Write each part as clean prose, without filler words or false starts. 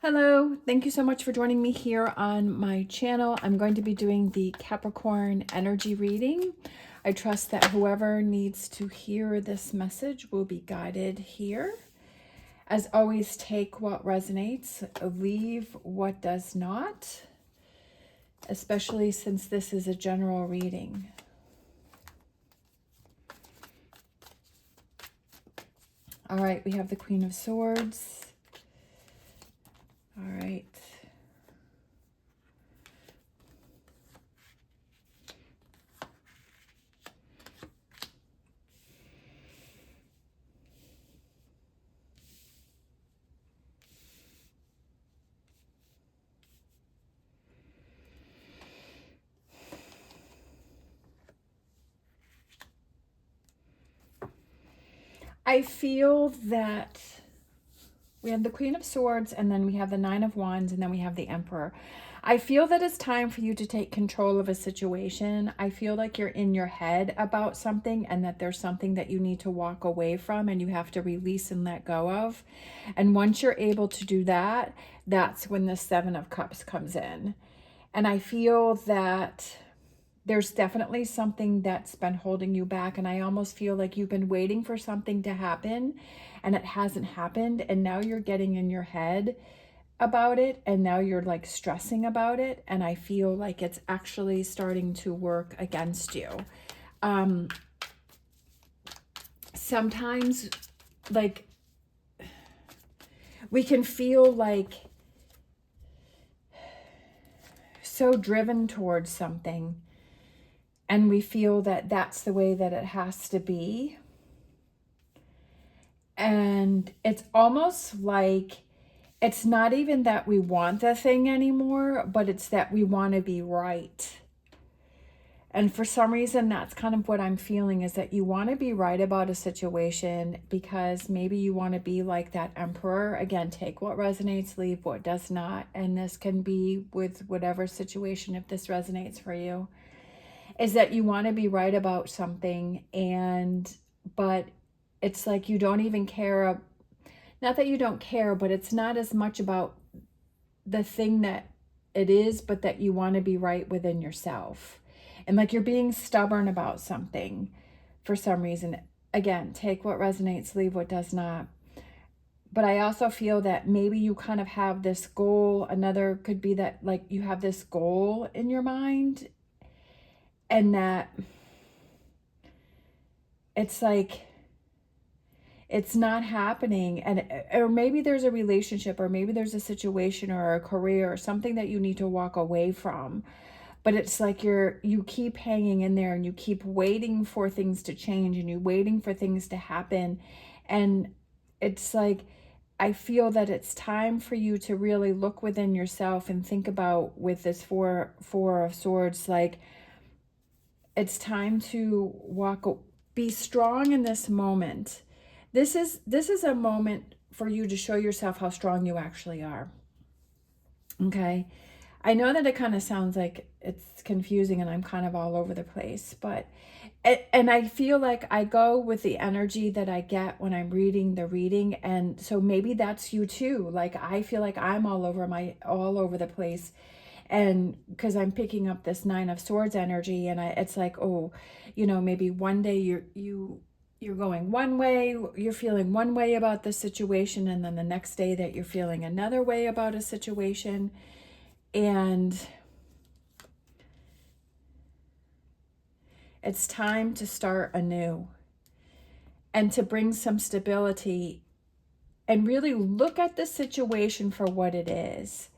Hello, thank you so much for joining me here on my channel. I'm going to be doing the Capricorn energy reading. I trust that whoever needs to hear this message will be guided here. As always, take what resonates, leave what does not, especially since this is a general reading. All right, we have the Queen of Swords. All right. I feel that we have the Queen of Swords, and then we have the Nine of Wands, and then we have the Emperor. I feel that it's time for you to take control of a situation. I feel like you're in your head about something and that there's something that you need to walk away from and you have to release and let go of. And once you're able to do that, that's when the Seven of Cups comes in. And I feel that there's definitely something that's been holding you back. And I almost feel like you've been waiting for something to happen and it hasn't happened. And now you're getting in your head about it. And now you're like stressing about it. And I feel like it's actually starting to work against you. Sometimes like we can feel like so driven towards something. And we feel that that's the way that it has to be. And it's almost like it's not even that we want the thing anymore, but it's that we want to be right. And for some reason, that's kind of what I'm feeling, is that you want to be right about a situation because maybe you want to be like that Emperor. Again, take what resonates, leave what does not. And this can be with whatever situation, if this resonates for you. Is that you want to be right about something, but it's like you don't even care. Not that you don't care, but it's not as much about the thing that it is, but that you want to be right within yourself. And like you're being stubborn about something for some reason. Again, take what resonates, leave what does not. But I also feel that maybe you kind of have this goal. Another could be that like you have this goal in your mind, and that it's like it's not happening. And or maybe there's a relationship, or maybe there's a situation or a career or something that you need to walk away from, but it's like you keep hanging in there and you keep waiting for things to change and you're waiting for things to happen. And it's like I feel that it's time for you to really look within yourself and think about, with this four of swords, like it's time to be strong in this moment. This is a moment for you to show yourself how strong you actually are. Okay. I know that it kind of sounds like it's confusing and I'm kind of all over the place, but and I feel like I go with the energy that I get when I'm reading the reading. And so maybe that's you too. Like I feel like I'm all over the place. And because I'm picking up this Nine of Swords energy, and it's like, oh, maybe one day you're going one way, you're feeling one way about the situation, and then the next day that you're feeling another way about a situation. And it's time to start anew and to bring some stability and really look at the situation for what it is.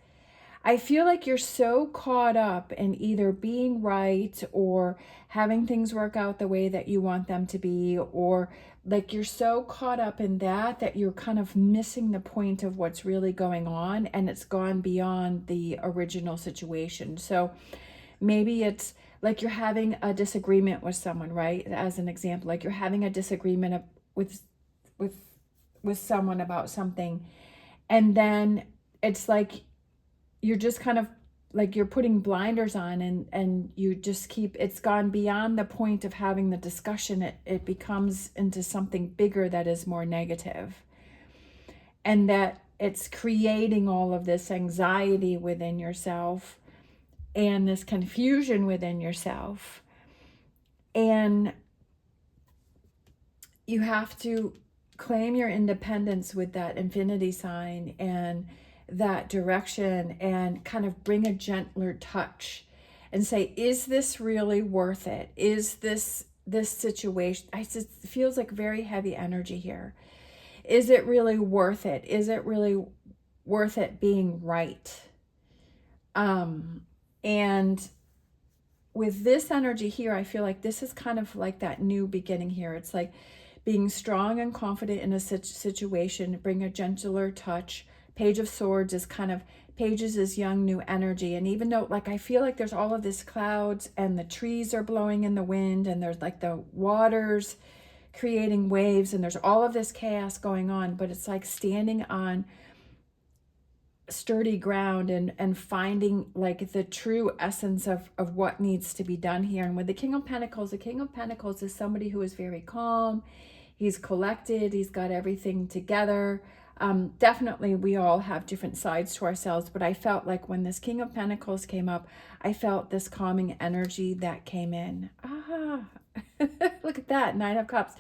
I feel like you're so caught up in either being right or having things work out the way that you want them to be, or like you're so caught up in that you're kind of missing the point of what's really going on, and it's gone beyond the original situation. So maybe it's like you're having a disagreement with someone, right? As an example, like you're having a disagreement with someone about something, and then it's like you're just kind of like you're putting blinders on, and you just it's gone beyond the point of having the discussion. It becomes into something bigger that is more negative. And that it's creating all of this anxiety within yourself and this confusion within yourself. And you have to claim your independence with that infinity sign and that direction, and kind of bring a gentler touch and say, is this really worth it? Is this situation, it feels like very heavy energy here. Is it really worth it? Is it really worth it being right? And with this energy here, I feel like this is kind of like that new beginning here. It's like being strong and confident in a situation, bring a gentler touch. Page of Swords is kind of, Pages is young, new energy. And even though, like, I feel like there's all of this clouds and the trees are blowing in the wind and there's like the waters creating waves and there's all of this chaos going on, but it's like standing on sturdy ground and finding like the true essence of what needs to be done here. And with the King of Pentacles is somebody who is very calm. He's collected. He's got everything together. Definitely we all have different sides to ourselves, but I felt like when this King of Pentacles came up, I felt this calming energy that came in. Look at that, Nine of Cups.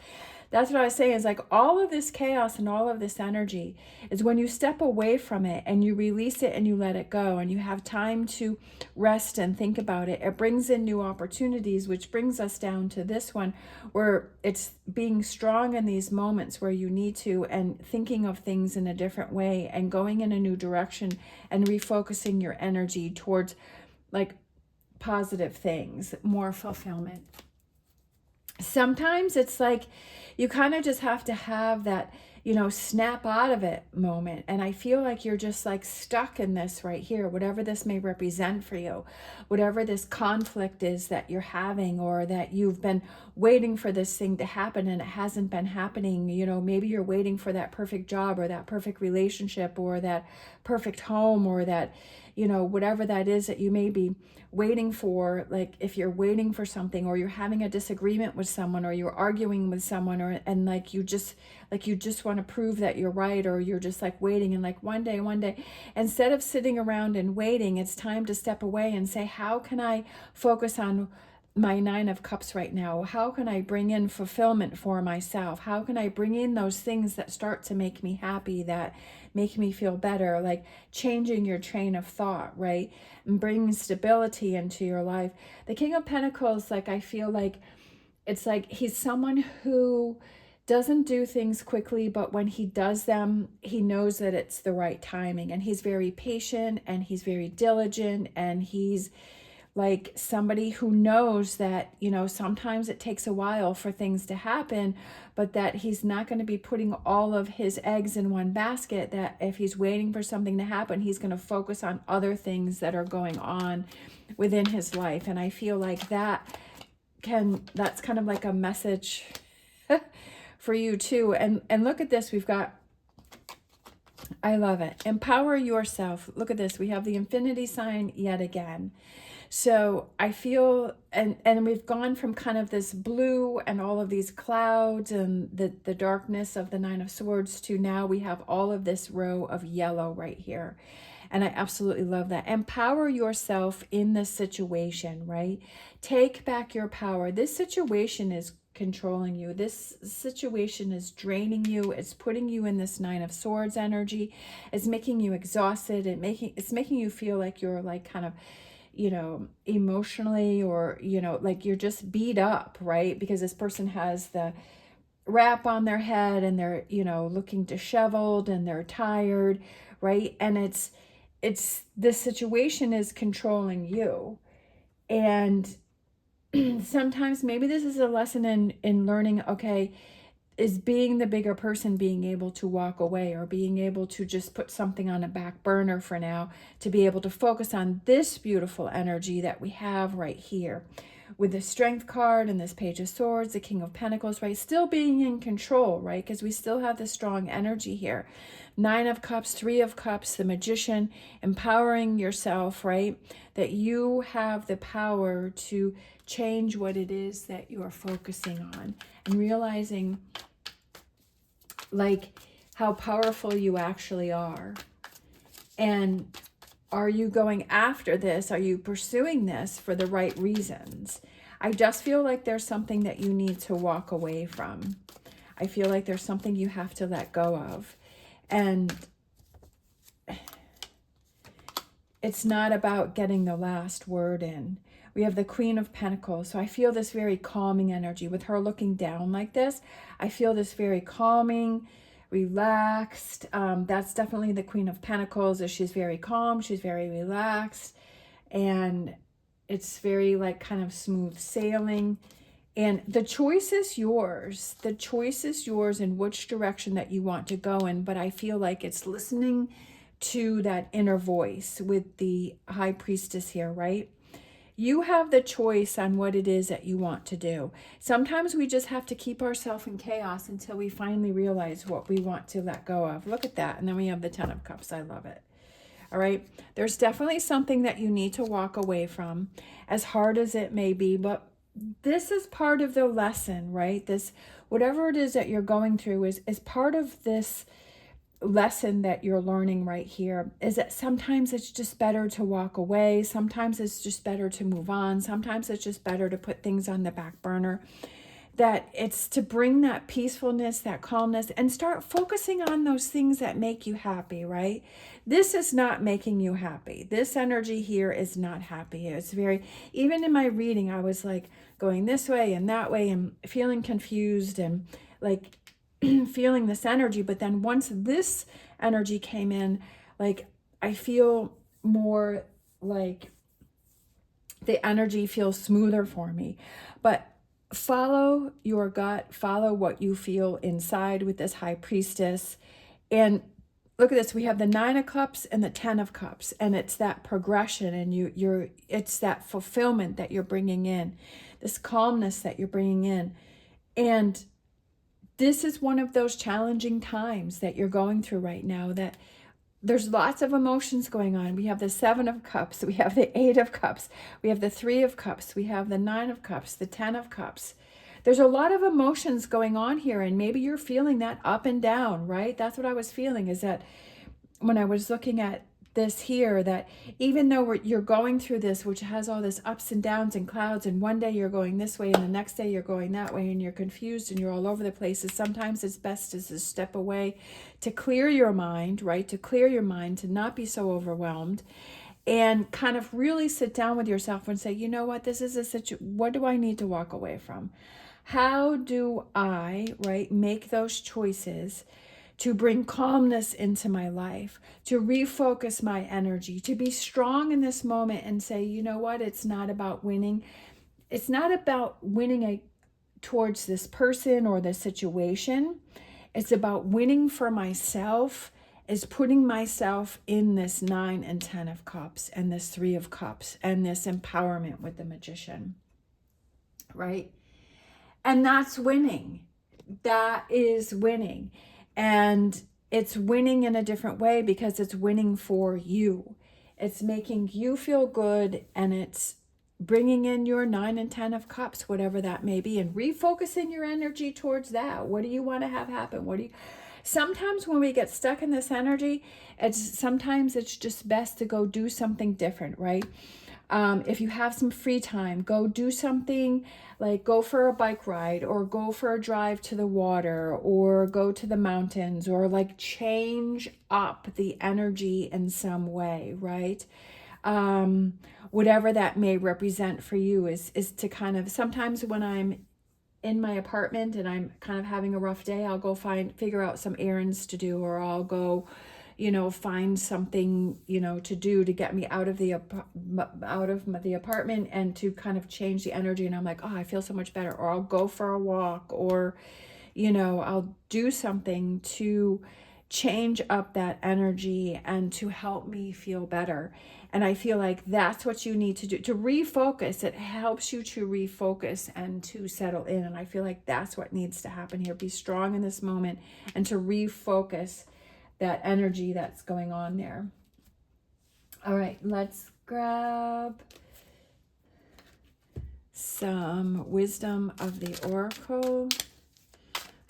That's what I was saying, is like all of this chaos and all of this energy is when you step away from it and you release it and you let it go and you have time to rest and think about it. It brings in new opportunities, which brings us down to this one where it's being strong in these moments where you need to, and thinking of things in a different way and going in a new direction and refocusing your energy towards like positive things, more fulfillment. Sometimes it's like you kind of just have to have that, you know, snap out of it moment. And I feel like you're just like stuck in this right here, whatever this may represent for you, whatever this conflict is that you're having, or that you've been waiting for this thing to happen and it hasn't been happening. You know, maybe you're waiting for that perfect job or that perfect relationship or that perfect home, or that, you know, whatever that is that you may be waiting for. Like if you're waiting for something, or you're having a disagreement with someone, or you're arguing with someone, or and like you just want to prove that you're right, or you're just like waiting, and like one day, instead of sitting around and waiting, it's time to step away and say, how can I focus on my Nine of Cups right now? How can I bring in fulfillment for myself? How can I bring in those things that start to make me happy, that make me feel better? Like changing your train of thought, right? And bringing stability into your life. The King of Pentacles, like I feel like it's like he's someone who doesn't do things quickly, but when he does them, he knows that it's the right timing, and he's very patient and he's very diligent, and he's like somebody who knows that, you know, sometimes it takes a while for things to happen, but that he's not going to be putting all of his eggs in one basket, that if he's waiting for something to happen, he's going to focus on other things that are going on within his life. And I feel like that's kind of like a message for you too. And look at this, we've got, I love it, empower yourself. Look at this, we have the infinity sign yet again. So I feel, and we've gone from kind of this blue and all of these clouds and the darkness of the Nine of Swords to now we have all of this row of yellow right here. And I absolutely love that. Empower yourself in this situation, right? Take back your power. This situation is controlling you. This situation is draining you. It's putting you in this Nine of Swords energy. It's making you exhausted. It's making you feel like you're like kind of, you know, emotionally, or, you know, like you're just beat up, right? Because this person has the wrap on their head and they're, you know, looking disheveled and they're tired, right? And it's this situation is controlling you. And sometimes maybe this is a lesson in learning, okay, is being the bigger person being able to walk away, or being able to just put something on a back burner for now to be able to focus on this beautiful energy that we have right here with the Strength card and this Page of Swords, the King of Pentacles, right? Still being in control, right? Because we still have this strong energy here. Nine of Cups, Three of Cups, the Magician, empowering yourself, right? That you have the power to change what it is that you are focusing on, and realizing like how powerful you actually are. And are you going after this? Are you pursuing this for the right reasons? I just feel like there's something that you need to walk away from. I feel like there's something you have to let go of. And it's not about getting the last word in. We have the Queen of Pentacles. So I feel this very calming energy. With her looking down like this, I feel this very calming, relaxed. That's definitely the Queen of Pentacles. She's very calm. She's very relaxed. And it's very like kind of smooth sailing. And the choice is yours. The choice is yours in which direction that you want to go in. But I feel like it's listening to that inner voice with the High Priestess here, right? You have the choice on what it is that you want to do. Sometimes we just have to keep ourselves in chaos until we finally realize what we want to let go of. Look at that. And then we have the Ten of Cups. I love it. All right. There's definitely something that you need to walk away from, as hard as it may be. But this is part of the lesson, right? This, whatever it is that you're going through is part of this lesson that you're learning right here, is that sometimes it's just better to walk away. Sometimes it's just better to move on. Sometimes it's just better to put things on the back burner. That it's to bring that peacefulness, that calmness, and start focusing on those things that make you happy, right? This is not making you happy. This energy here is not happy. It's very, even in my reading, I was like going this way and that way and feeling confused and like feeling this energy. But then once this energy came in, like I feel more like the energy feels smoother for me. But follow your gut, follow what you feel inside with this High Priestess. And look at this, we have the Nine of Cups and the Ten of Cups, and it's that progression, and it's that fulfillment that you're bringing in, this calmness that you're bringing in. And this is one of those challenging times that you're going through right now, that there's lots of emotions going on. We have the Seven of Cups, we have the Eight of Cups, we have the Three of Cups, we have the Nine of Cups, the Ten of Cups. There's a lot of emotions going on here, and maybe you're feeling that up and down, right? That's what I was feeling, is that when I was looking at this here, that even though you're going through this, which has all this ups and downs and clouds, and one day you're going this way and the next day you're going that way, and you're confused and you're all over the place, sometimes it's best to step away, to clear your mind, right? To clear your mind, to not be so overwhelmed, and kind of really sit down with yourself and say, you know what, this is a situation, what do I need to walk away from? How do I, right, make those choices to bring calmness into my life, to refocus my energy, to be strong in this moment and say, you know what, it's not about winning. It's not about winning towards this person or this situation. It's about winning for myself, is putting myself in this Nine and Ten of Cups and this Three of Cups and this empowerment with the Magician, right? And that's winning. That is winning. And it's winning in a different way because it's winning for you. It's making you feel good, and it's bringing in your Nine and Ten of Cups, whatever that may be, and refocusing your energy towards that. What do you want to have happen? Sometimes when we get stuck in this energy, sometimes it's just best to go do something different, right? If you have some free time, go do something, like go for a bike ride, or go for a drive to the water, or go to the mountains, or like change up the energy in some way, right? Whatever that may represent for you is to kind of, sometimes when I'm in my apartment and I'm kind of having a rough day, I'll go figure out some errands to do, or I'll go, find something, to do to get me out of the apartment and to kind of change the energy. And I'm like, oh, I feel so much better. Or I'll go for a walk, or, I'll do something to change up that energy and to help me feel better. And I feel like that's what you need to do, to refocus. It helps you to refocus and to settle in. And I feel like that's what needs to happen here. Be strong in this moment and to refocus that energy that's going on there. All right, let's grab some wisdom of the oracle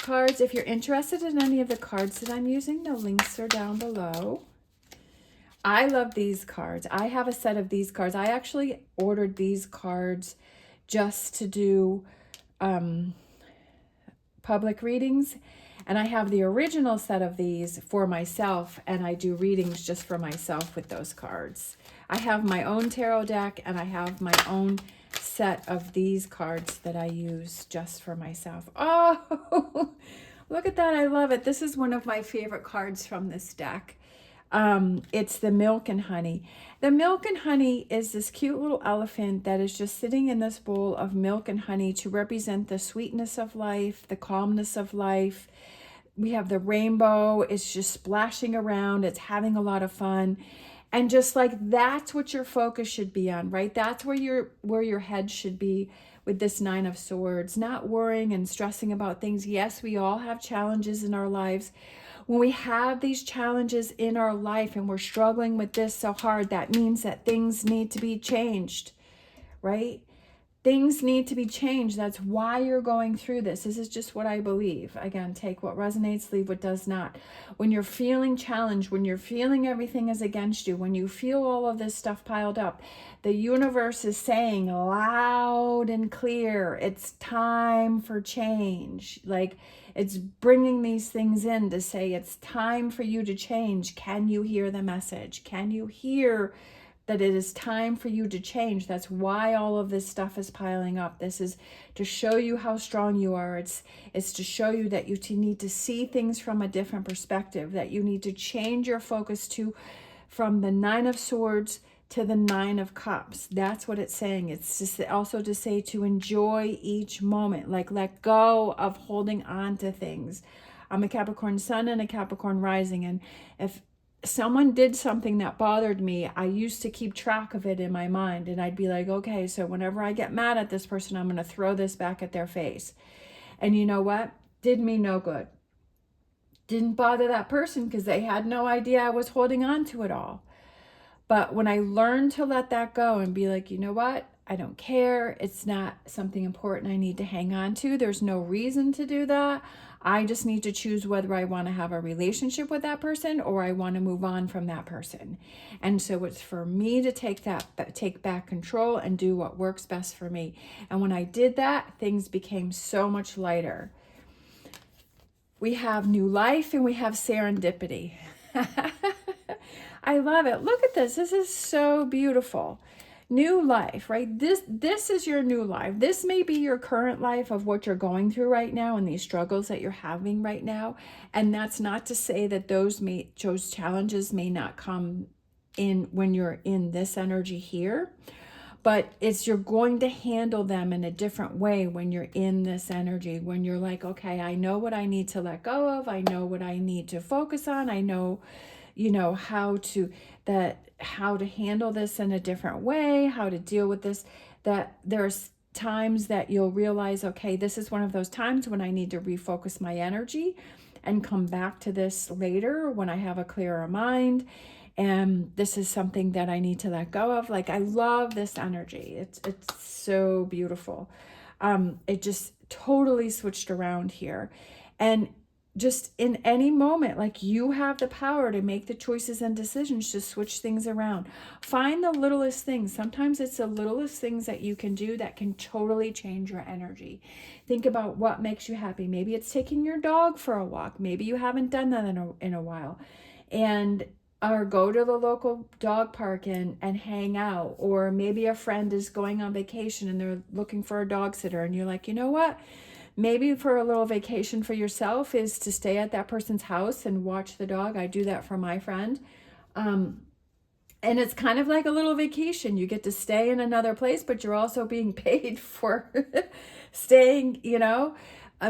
cards, if you're interested in any of the cards that I'm using, the links are down below. I love these cards. I have a set of these cards. I actually ordered these cards just to do public readings. And I have the original set of these for myself, and I do readings just for myself with those cards. I have my own tarot deck, and I have my own set of these cards that I use just for myself. Oh, look at that. I love it. This is one of my favorite cards from this deck. It's the Milk and Honey. The Milk and Honey is this cute little elephant that is just sitting in this bowl of milk and honey to represent the sweetness of life, the calmness of life. We have the rainbow. It's just splashing around. It's having a lot of fun. And just like that's what your focus should be on, right? That's where your head should be with this Nine of Swords, not worrying and stressing about things. Yes, we all have challenges in our lives. When we have these challenges in our life and we're struggling with this so hard, that means that things need to be changed, right? Things need to be changed. That's why you're going through this. This is just what I believe. Again, take what resonates, leave what does not. When you're feeling challenged, when you're feeling everything is against you, when you feel all of this stuff piled up, the universe is saying loud and clear, it's time for change. Like, it's bringing these things in to say it's time for you to change. Can you hear the message? Can you hear that it is time for you to change? That's why all of this stuff is piling up. This is to show you how strong you are. It's to show you that you need to see things from a different perspective, that you need to change your focus from the Nine of Swords to the Nine of Cups. That's what it's saying. It's just also to say to enjoy each moment, like let go of holding on to things. I'm a Capricorn sun and a Capricorn rising, and if someone did something that bothered me, I used to keep track of it in my mind, and I'd be like, okay, so whenever I get mad at this person, I'm going to throw this back at their face. And you know what? Did me no good. Didn't bother that person because they had no idea I was holding on to it all. But when I learned to let that go and be like, you know what? I don't care. It's not something important I need to hang on to. There's no reason to do that. I just need to choose whether I want to have a relationship with that person or I want to move on from that person. And so it's for me to take back control and do what works best for me. And when I did that, things became so much lighter. We have new life and we have serendipity. I love it. Look at this. This is so beautiful. New life, right? This is your new life. This may be your current life of what you're going through right now and these struggles that you're having right now. And that's not to say that those challenges may not come in when you're in this energy here. But you're going to handle them in a different way when you're in this energy, when you're like, okay, I know what I need to let go of. I know what I need to focus on. I know, how to handle this in a different way, how to deal with this, that there's times that you'll realize, okay, this is one of those times when I need to refocus my energy and come back to this later when I have a clearer mind. And this is something that I need to let go of. Like, I love this energy. It's so beautiful. It just totally switched around here. And just in any moment, like, you have the power to make the choices and decisions to switch things around. Find the littlest things. Sometimes it's the littlest things that you can do that can totally change your energy. Think about what makes you happy. Maybe it's taking your dog for a walk. Maybe you haven't done that in a while. Or go to the local dog park and hang out. Or maybe a friend is going on vacation and they're looking for a dog sitter. And you're like, you know what? Maybe for a little vacation for yourself is to stay at that person's house and watch the dog. I do that for my friend. And it's kind of like a little vacation. You get to stay in another place, but you're also being paid for staying,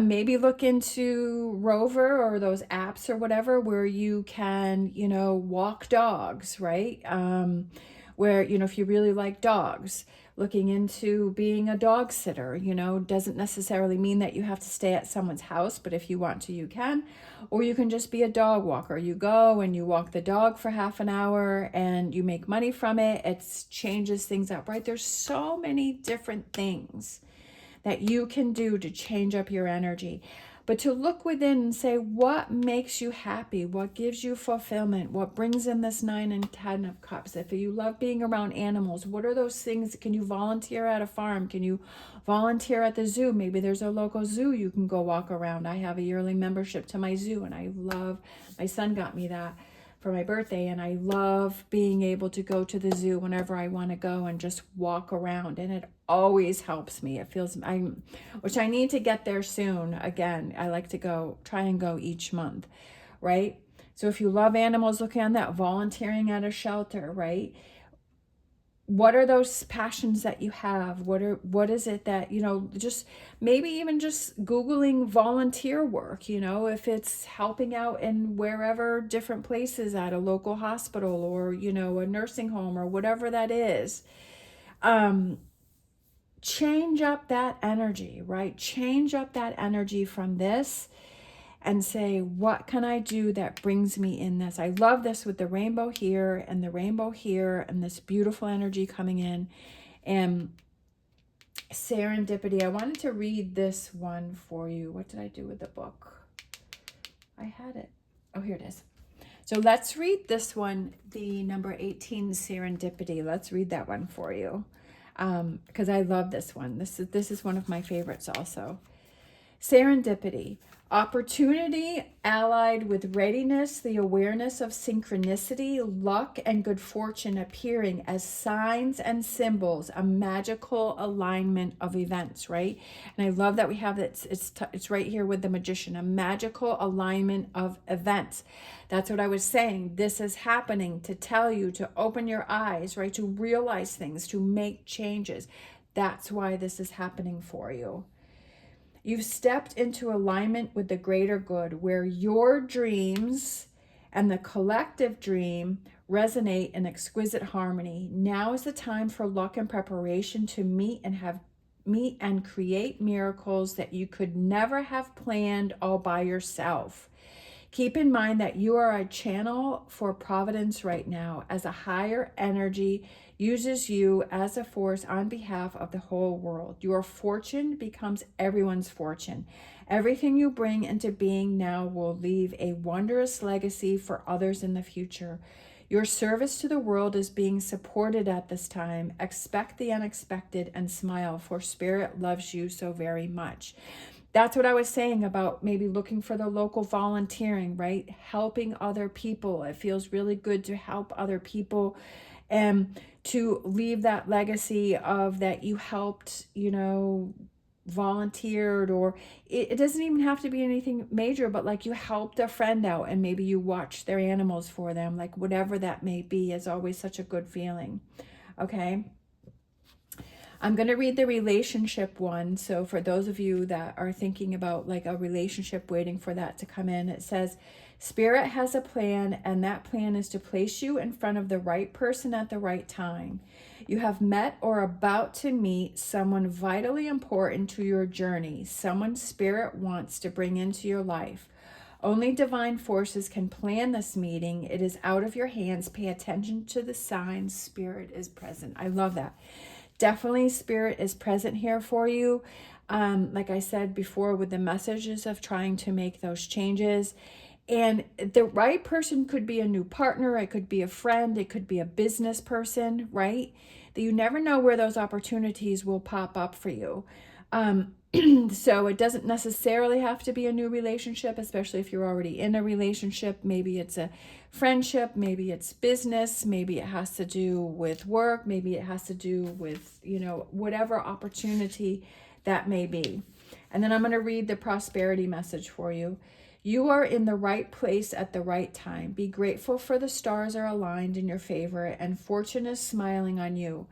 maybe look into Rover or those apps or whatever where you can, walk dogs, right? Where, if you really like dogs, looking into being a dog sitter, doesn't necessarily mean that you have to stay at someone's house, but if you want to, you can. Or you can just be a dog walker. You go and you walk the dog for half an hour and you make money from it. It changes things up, right? There's so many different things that you can do to change up your energy. but to look within and say, what makes you happy? What gives you fulfillment? What brings in this 9 and 10 of cups? If you love being around animals, what are those things? Can you volunteer at a farm? Can you volunteer at the zoo? Maybe there's a local zoo you can go walk around. I have a yearly membership to my zoo, and I love, my son got me that for my birthday, and I love being able to go to the zoo whenever I want to go and just walk around, and it always helps me. It feels, which I need to get there soon. Again, I like to try and go each month, right? So if you love animals, looking on that, volunteering at a shelter, right? What are those passions that you have? What is it that, just maybe even just Googling volunteer work, if it's helping out in wherever, different places at a local hospital or, a nursing home or whatever that is. Change up that energy, right? Change up that energy from this and say, what can I do that brings me in this? I love this with the rainbow here and the rainbow here and this beautiful energy coming in. And serendipity, I wanted to read this one for you. What did I do with the book? I had it. Oh, here it is. So let's read this one, the number 18, serendipity. Let's read that one for you. Because I love this one. This is one of my favorites also. Serendipity, opportunity allied with readiness, the awareness of synchronicity, luck, and good fortune appearing as signs and symbols, a magical alignment of events, right? And I love that we have it. It's right here with the magician, a magical alignment of events. That's what I was saying. This is happening to tell you to open your eyes, right? To realize things, to make changes. That's why this is happening for you. You've stepped into alignment with the greater good, where your dreams and the collective dream resonate in exquisite harmony. Now is the time for luck and preparation to meet and create miracles that you could never have planned all by yourself. Keep in mind that you are a channel for providence right now, as a higher energy uses you as a force on behalf of the whole world. Your fortune becomes everyone's fortune. Everything you bring into being now will leave a wondrous legacy for others in the future. Your service to the world is being supported at this time. Expect the unexpected and smile, for Spirit loves you so very much. That's what I was saying about maybe looking for the local volunteering, right? Helping other people. It feels really good to help other people and to leave that legacy of that you helped, volunteered, or it doesn't even have to be anything major, but like you helped a friend out and maybe you watched their animals for them, like whatever that may be, is always such a good feeling. Okay. I'm going to read the relationship one. So for those of you that are thinking about like a relationship, waiting for that to come in, it says, Spirit has a plan, and that plan is to place you in front of the right person at the right time. You have met or about to meet someone vitally important to your journey, someone Spirit wants to bring into your life. Only divine forces can plan this meeting. It is out of your hands. Pay attention to the signs. Spirit is present. I love that. Definitely Spirit is present here for you. Like I said before, with the messages of trying to make those changes. And the right person could be a new partner. It could be a friend. It could be a business person, right? That you never know where those opportunities will pop up for you. So it doesn't necessarily have to be a new relationship, especially if you're already in a relationship. Maybe it's a friendship, maybe it's business, maybe it has to do with work, maybe it has to do with, whatever opportunity that may be. And then I'm going to read the prosperity message for you. You are in the right place at the right time. Be grateful for the stars are aligned in your favor and fortune is smiling on you.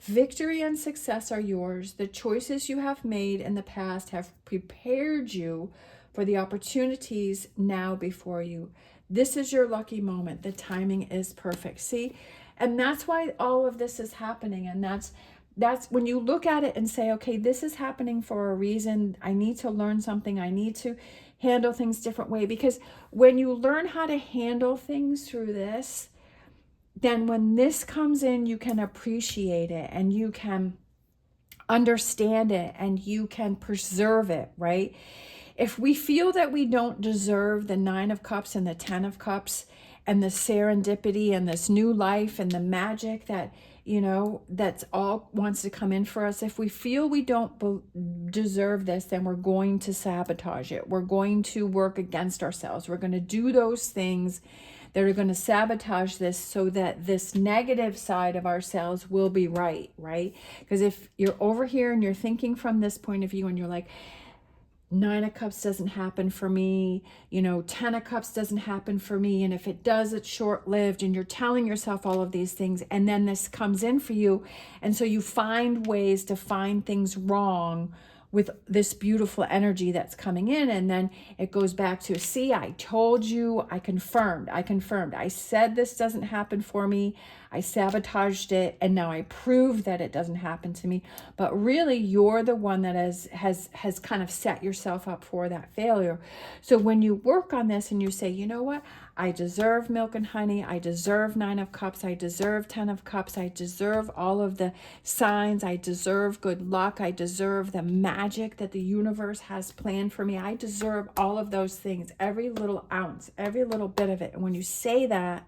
Victory and success are yours. The choices you have made in the past have prepared you for the opportunities now before you. This is your lucky moment. The timing is perfect. See? And that's why all of this is happening. And that's when you look at it and say, okay, this is happening for a reason. I need to learn something. I need to handle things different way. Because when you learn how to handle things through this, then when this comes in, you can appreciate it and you can understand it and you can preserve it, right? if we feel that we don't deserve the 9 of Cups and the 10 of Cups and the serendipity and this new life and the magic that, you know, that's all wants to come in for us, if we feel we don't deserve this, then we're going to sabotage it. We're going to work against ourselves. We're going to do those things that are going to sabotage this so that this negative side of ourselves will be right? Because if you're over here and you're thinking from this point of view and you're like, 9 of Cups doesn't happen for me, you know, 10 of Cups doesn't happen for me, and if it does, it's short-lived, and you're telling yourself all of these things, and then this comes in for you, and so you find ways to find things wrong with this beautiful energy that's coming in, and then it goes back to, see, I told you, I confirmed, I said this doesn't happen for me, I sabotaged it, and now I proved that it doesn't happen to me. But really, you're the one that has kind of set yourself up for that failure. So when you work on this and you say, you know what, I deserve milk and honey, I deserve 9 of Cups, I deserve 10 of Cups, I deserve all of the signs, I deserve good luck, I deserve the magic that the universe has planned for me, I deserve all of those things, every little ounce, every little bit of it. And when you say that,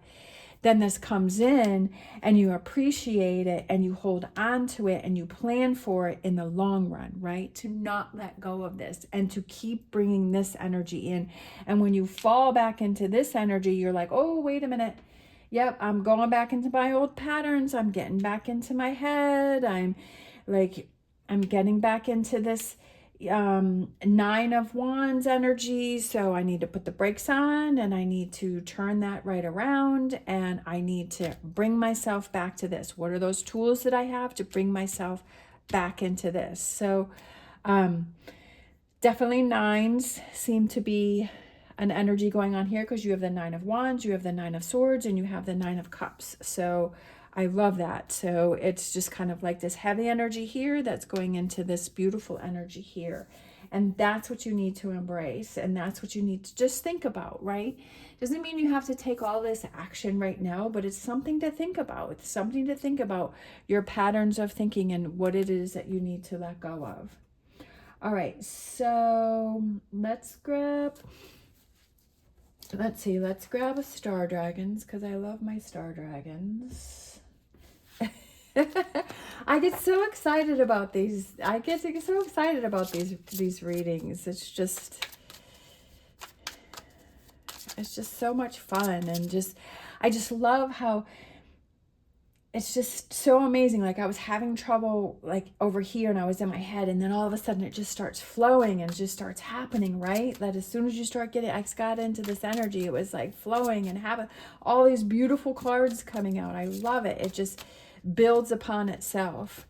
then this comes in and you appreciate it and you hold on to it and you plan for it in the long run, right? To not let go of this and to keep bringing this energy in. And when you fall back into this energy, you're like, oh, wait a minute. Yep, I'm going back into my old patterns. I'm getting back into my head. I'm getting back into this 9 of Wands energy, so I need to put the brakes on and I need to turn that right around and I need to bring myself back to this. What are those tools that I have to bring myself back into this? So definitely 9s seem to be an energy going on here because you have the 9 of Wands, you have the 9 of Swords, and you have the 9 of Cups. So I love that. So it's just kind of like this heavy energy here that's going into this beautiful energy here. And that's what you need to embrace. And that's what you need to just think about, right? Doesn't mean you have to take all this action right now, but it's something to think about. It's something to think about your patterns of thinking and what it is that you need to let go of. All right, so let's grab a Star Dragons because I love my Star Dragons. I get so excited about these. I get so excited about these readings. It's just so much fun, and I just love how it's just so amazing. Like I was having trouble like over here and I was in my head, and then all of a sudden it just starts flowing and just starts happening, right? That as soon as you start getting, I got into this energy, it was like flowing and having all these beautiful cards coming out. I love it. It just builds upon itself.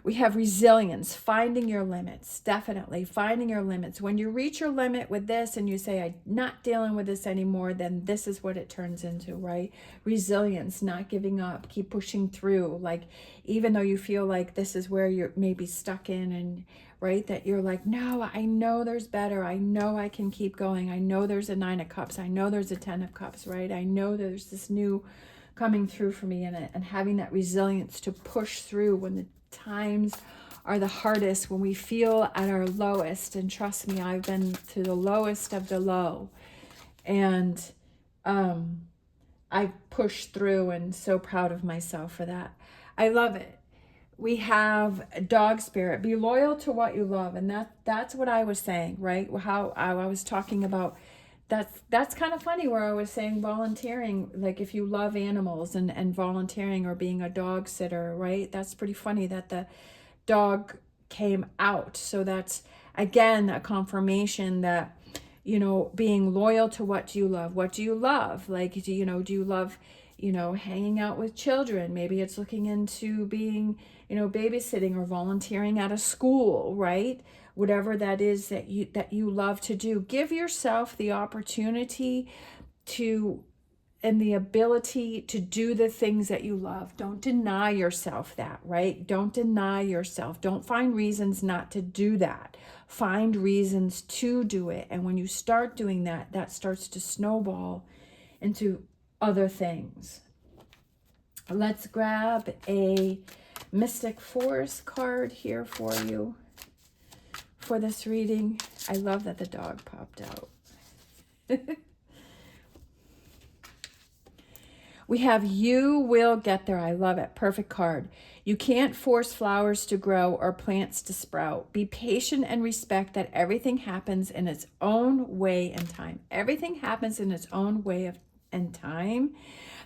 We have resilience, finding your limits, definitely finding your limits. When you reach your limit with this and you say, I'm not dealing with this anymore, then this is what it turns into, right? Resilience, not giving up, keep pushing through. Like, even though you feel like this is where you're maybe stuck in, and right, that you're like, no, I know there's better. I know I can keep going. I know there's a 9 of Cups. I know there's a 10 of Cups, right? I know there's this new coming through for me, and having that resilience to push through when the times are the hardest, when we feel at our lowest. And trust me, I've been to the lowest of the low, and I pushed through, and so proud of myself for that. I love it. We have dog spirit, be loyal to what you love. And that's what I was saying, right? How I was talking about that's kind of funny where I was saying volunteering, like if you love animals and volunteering or being a dog sitter, right? That's pretty funny that the dog came out. So that's, again, a confirmation that, you know, being loyal to what do you love? What do you love? Like, do you love, hanging out with children? Maybe it's looking into being, babysitting or volunteering at a school, right? Whatever that is that you love to do. Give yourself the opportunity to and the ability to do the things that you love. Don't deny yourself that, right? Don't deny yourself. Don't find reasons not to do that. Find reasons to do it. And when you start doing that, that starts to snowball into other things. Let's grab a Mystic Force card here for you for this reading. I love that the dog popped out. We have you will get there. I love it. Perfect card. You can't force flowers to grow or plants to sprout. Be patient and respect that everything happens in its own way and time. Everything happens in its own way and time.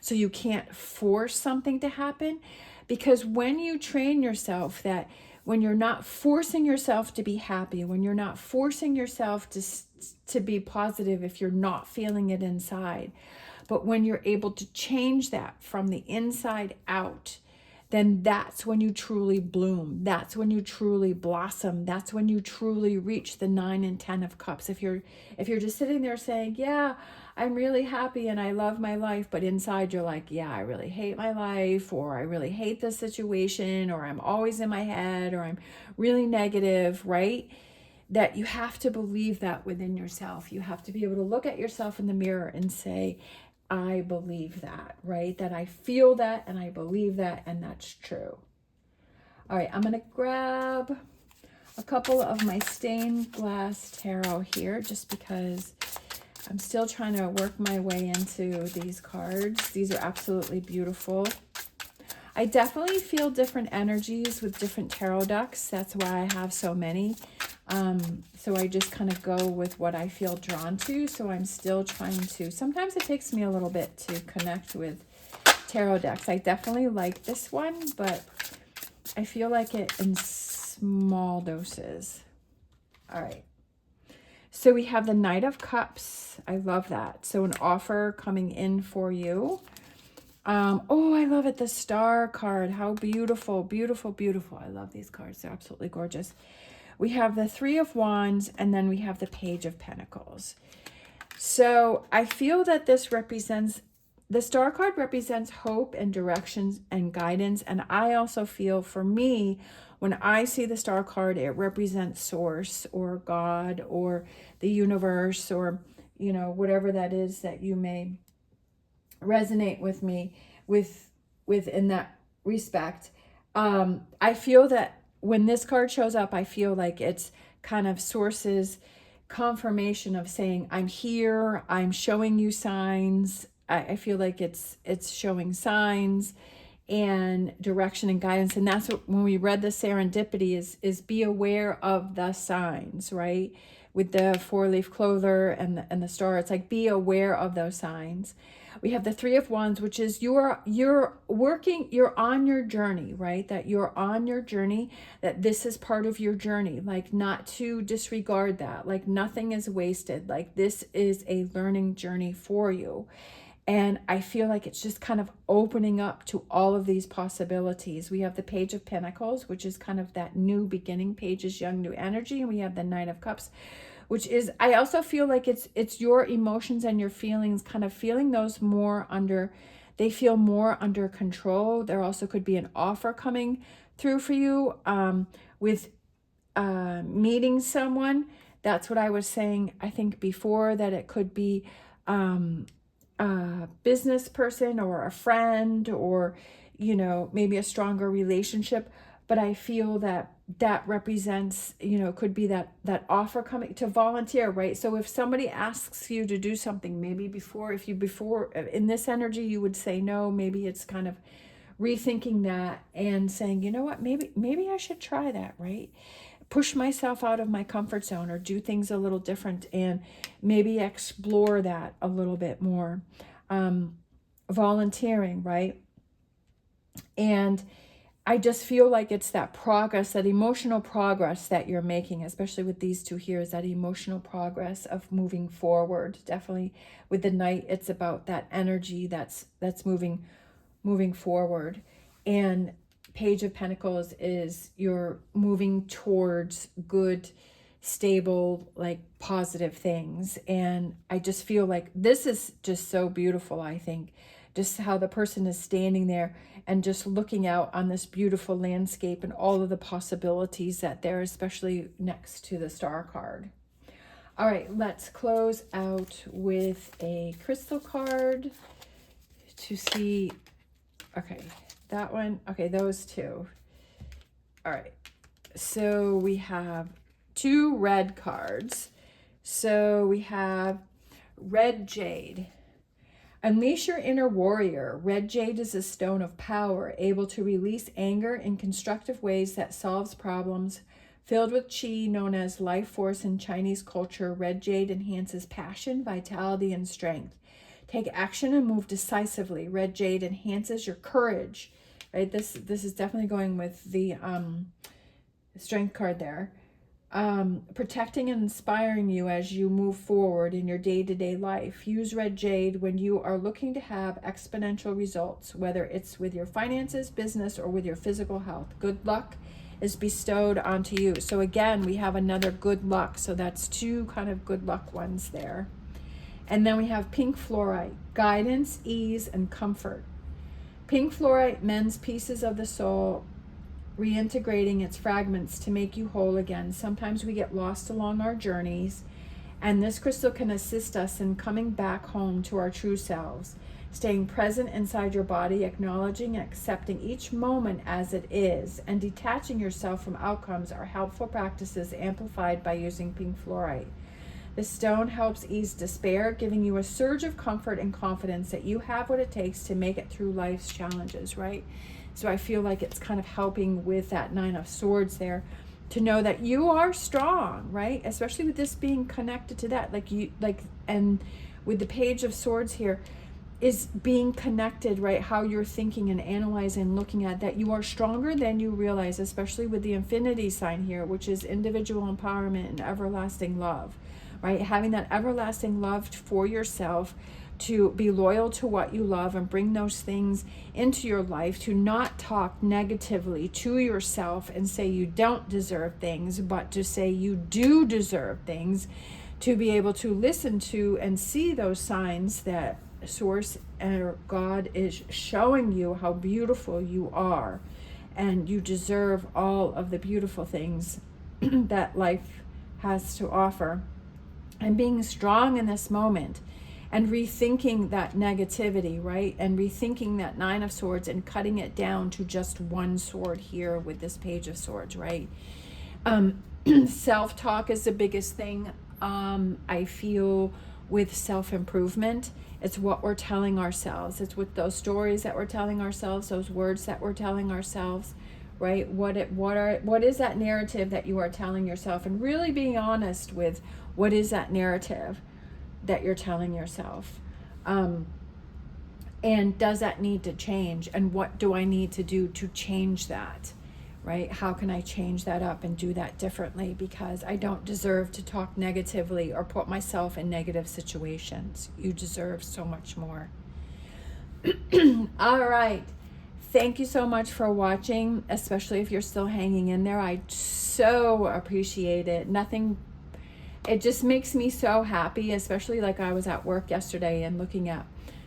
So you can't force something to happen, because when you train yourself that when you're not forcing yourself to be happy, when you're not forcing yourself to be positive if you're not feeling it inside, but when you're able to change that from the inside out, then that's when you truly bloom. That's when you truly blossom. That's when you truly reach the 9 and 10 of cups. If you're just sitting there saying, yeah, I'm really happy and I love my life, but inside you're like, yeah, I really hate my life, or I really hate this situation, or I'm always in my head, or I'm really negative, right? That you have to believe that within yourself. You have to be able to look at yourself in the mirror and say, I believe that, right? That I feel that and I believe that, and that's true. All right, I'm going to grab a couple of my stained glass tarot here just because I'm still trying to work my way into these cards. These are absolutely beautiful. I definitely feel different energies with different tarot decks. That's why I have so many. So I just kind of go with what I feel drawn to. So I'm still trying to, sometimes it takes me a little bit to connect with tarot decks. I definitely like this one, but I feel like it in small doses. All right. So we have the Knight of Cups. I love that. So an offer coming in for you. Oh, I love it. The Star card. How beautiful, beautiful, beautiful. I love these cards. They're absolutely gorgeous. We have the Three of Wands, and then we have the Page of Pentacles. So I feel that this represents, the Star card represents hope and directions and guidance. And I also feel, for me, when I see the Star card, it represents Source or God or the universe, or, you know, whatever that is that you may resonate with me with in that respect. I feel that when this card shows up, I feel like it's kind of Source's confirmation of saying, I'm here, I'm showing you signs. I feel like it's showing signs and direction and guidance. And that's what, when we read the Serendipity, is be aware of the signs, right? With the 4-leaf clover and the star, it's like, be aware of those signs. We have the Three of Wands, which is you're working, you're on your journey, right? That you're on your journey, that this is part of your journey, like not to disregard that, like nothing is wasted, like this is a learning journey for you. And I feel like it's just kind of opening up to all of these possibilities. We have the Page of Pentacles, which is kind of that new beginning, pages, young, new energy. And we have the Knight of Cups, which is, I also feel like it's your emotions and your feelings, kind of feeling those more under, they feel more under control. There also could be an offer coming through for you with meeting someone. That's what I was saying, I think before, that it could be a business person or a friend, or, you know, maybe a stronger relationship. But I feel that that represents, you know, could be that offer coming to volunteer, right? So if somebody asks you to do something, maybe before in this energy you would say no, maybe it's kind of rethinking that and saying, you know what, maybe I should try that, right? Push myself out of my comfort zone, or do things a little different, and maybe explore that a little bit more. Volunteering, right? And I just feel like it's that progress, that emotional progress that you're making, especially with these two here, is that emotional progress of moving forward. Definitely with the Knight, it's about that energy that's moving forward. And Page of Pentacles is you're moving towards good, stable, like positive things. And I just feel like this is just so beautiful. I think just how the person is standing there and just looking out on this beautiful landscape and all of the possibilities that there, especially next to the Star card. All right, let's close out with a crystal card to see. Okay, that one. Okay, those two. All right, so we have 2 red cards. So we have red jade. Unleash your inner warrior. Red jade is a stone of power, able to release anger in constructive ways that solves problems. Filled with qi, known as life force in Chinese culture, red jade enhances passion, vitality, and strength. Take action and move decisively. Red jade enhances your courage. Right? This is definitely going with the strength card there. Protecting and inspiring you as you move forward in your day-to-day life. Use red jade when you are looking to have exponential results, whether it's with your finances, business, or with your physical health. Good luck is bestowed onto you. So again, we have another good luck. So that's 2 kind of good luck ones there. And then we have pink fluorite, guidance, ease, and comfort. Pink fluorite mends pieces of the soul, reintegrating its fragments to make you whole again. Sometimes we get lost along our journeys, and this crystal can assist us in coming back home to our true selves, staying present inside your body, acknowledging and accepting each moment as it is, and detaching yourself from outcomes are helpful practices amplified by using pink fluorite. The stone helps ease despair, giving you a surge of comfort and confidence that you have what it takes to make it through life's challenges, right? So I feel like it's kind of helping with that 9 of Swords there, to know that you are strong, right? Especially with this being connected to that, and with the Page of Swords here is being connected, right? How you're thinking and analyzing, looking at that you are stronger than you realize, especially with the infinity sign here, which is individual empowerment and everlasting love, right? Having that everlasting love for yourself, to be loyal to what you love and bring those things into your life, to not talk negatively to yourself and say you don't deserve things, but to say you do deserve things, to be able to listen to and see those signs that Source or God is showing you how beautiful you are, and you deserve all of the beautiful things that life has to offer. And being strong in this moment, and rethinking that negativity, right? And rethinking that 9 of Swords and cutting it down to just 1 sword here with this Page of Swords, right? Self-talk is the biggest thing. I feel with self-improvement, it's what we're telling ourselves. It's with those stories that we're telling ourselves, those words that we're telling ourselves, right? What is that narrative that you are telling yourself? And really being honest with what is that narrative that you're telling yourself, and does that need to change, and what do I need to do to change that, right? How can I change that up and do that differently, because I don't deserve to talk negatively or put myself in negative situations. You deserve so much more. All right, thank you so much for watching, especially if you're still hanging in there. I so appreciate it. It just makes me so happy, especially like I was at work yesterday and looking at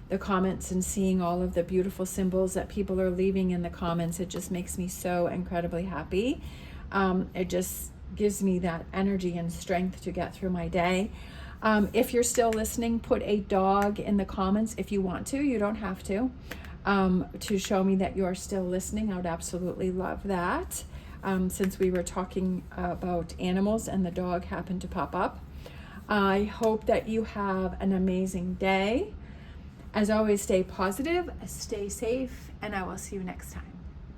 the comments and seeing all of the beautiful symbols that people are leaving in the comments. It just makes me so incredibly happy. It just gives me that energy and strength to get through my day. If you're still listening, put a dog in the comments if you want to. You don't have to show me that you're still listening. I would absolutely love that. Since we were talking about animals and the dog happened to pop up. I hope that you have an amazing day. As always, stay positive, stay safe, and I will see you next time.